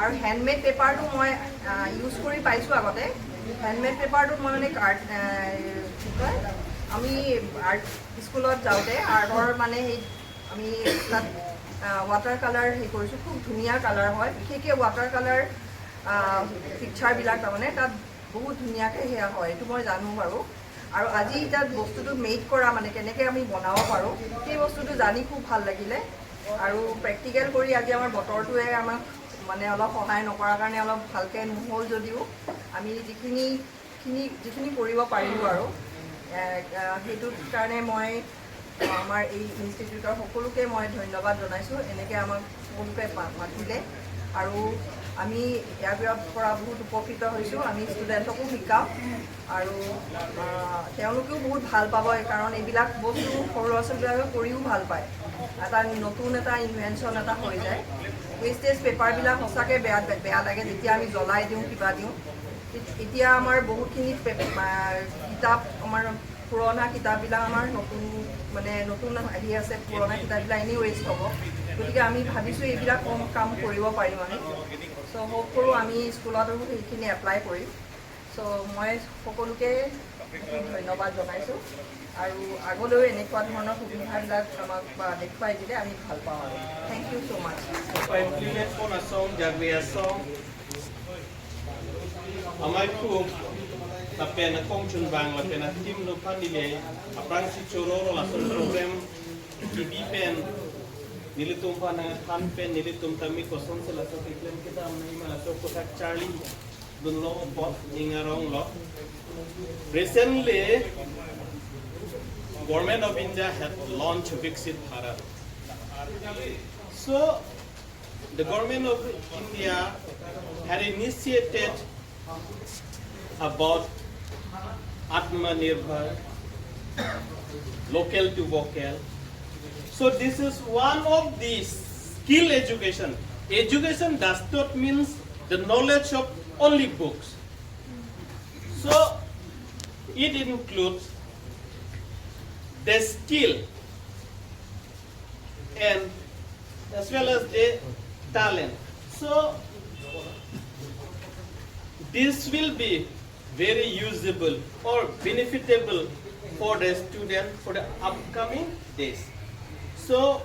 আৰু হেণ্ডমেড পেপাৰটো মই ইউজ কৰি পাইছোঁ আগতে। হেণ্ডমেড পেপাৰটোত মই মানে কি কয় আমি আৰ্ট স্কুলত যাওঁতে আৰ্টৰ মানে সেই আমি তাত ৱাটাৰ কালাৰ হেৰি কৰিছোঁ, খুব ধুনীয়া কালাৰ হয়, বিশেষকৈ ৱাটাৰ কালাৰ পিকচাৰবিলাক তাৰমানে তাত বহুত ধুনীয়াকৈ সেয়া হয়, এইটো মই জানো বাৰু। আৰু আজি তাত বস্তুটো মেক কৰা মানে কেনেকৈ আমি বনাব পাৰোঁ সেই বস্তুটো জানি খুব ভাল লাগিলে। আৰু প্ৰেক্টিকেল কৰি আজি আমাৰ বতৰটোৱে আমাক মানে অলপ সহায় নকৰাৰ কাৰণে অলপ ভালকৈ নহ'ল যদিও আমি যিখিনি কৰিব পাৰিলোঁ আৰু সেইটোৰ কাৰণে মই আমাৰ এই ইনষ্টিটিউটৰ সকলোকে মই ধন্যবাদ জনাইছোঁ। এনেকৈ আমাক সকলোকে মাতিলে আৰু আমি ইয়াৰ পৰা বহুত উপকৃত হৈছোঁ। আমি ষ্টুডেণ্টকো শিকাওঁ আৰু তেওঁলোকেও বহুত ভাল পাব, কাৰণ এইবিলাক বস্তু সৰু ল'ৰা ছোৱালীবিলাকে কৰিও ভাল পায়। এটা নতুন এটা ইনভেনশ্যন এটা হৈ যায়। ৱেষ্টেজ পেপাৰবিলাক সঁচাকৈ বেয়া লাগে যেতিয়া আমি জ্বলাই দিওঁ কিবা দিওঁ। এতিয়া আমাৰ বহুতখিনি কিতাপ আমাৰ পুৰণা কিতাপবিলাক আমাৰ নতুন আহি আছে, পুৰণা কিতাপবিলাক এনেই ৱেষ্ট হ'ব। গতিকে আমি ভাবিছোঁ এইবিলাক কাম কৰিব পাৰিম আমি। চ' হোপ কৰোঁ আমি স্কুলতো সেইখিনি এপ্লাই কৰিম। চ' মই সকলোকে ধন্যবাদ জনাইছোঁ আৰু আগলৈও এনেকুৱা ধৰণৰ সুবিধাবিলাক আমাক দেখুৱাই দিলে আমি ভাল পাওঁ আৰু thank you so' much. Lapen kongchun bang lapen tim no panile aprang si chororo la son program TV pen nilitum pana han pen nilitum tami koson se la so kitlem kita amnai mala so kotak Charlie dunlo pot ningarong lo. Recently Government of India had launched Viksit Bharat. So the Government of India had initiated about Atmanirbhar, local to vocal. So this is one of the skill education. Education does not mean the knowledge of only books. So it includes the skill and as well as the talent. So this will be very usable or benefitable for the student for the upcoming days. So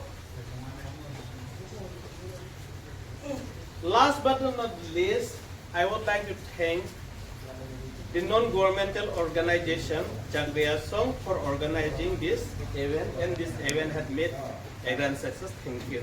last but not least, I would like to thank the non-governmental organization Jagdaya Song for organizing this event, and this event had made a grand success. Thank you.